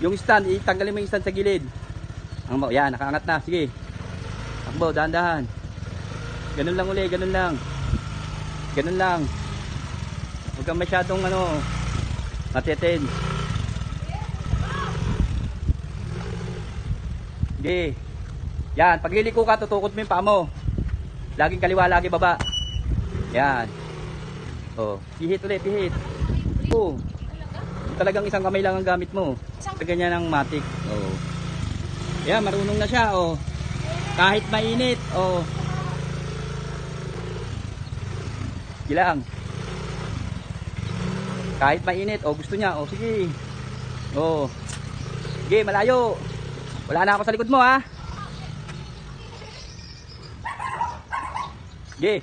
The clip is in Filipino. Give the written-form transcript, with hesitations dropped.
Yung stand, itanggalin mo yung stand sa gilid. Yan, nakaangat na. Sige. Takbo, dahan-dahan. Ganun lang uli, ganun lang. Ganun lang. Huwag kang masyadong matitin. Sige. Yan, pag liliko ka, tutukod mo yung paa mo. Laging kaliwa, lagi baba. Yan. Oh, pihit ulit, pihit. Oh. Talagang isang kamay lang ang gamit mo. Ganyan ang matik. Oh. Yan, marunong na siya, oh. Kahit mainit, oh. Sige lang. Kahit mainit, oh, gusto niya, oh, sige. Oh. Sige, malayo. Wala na ako sa likod mo, ha. Sige.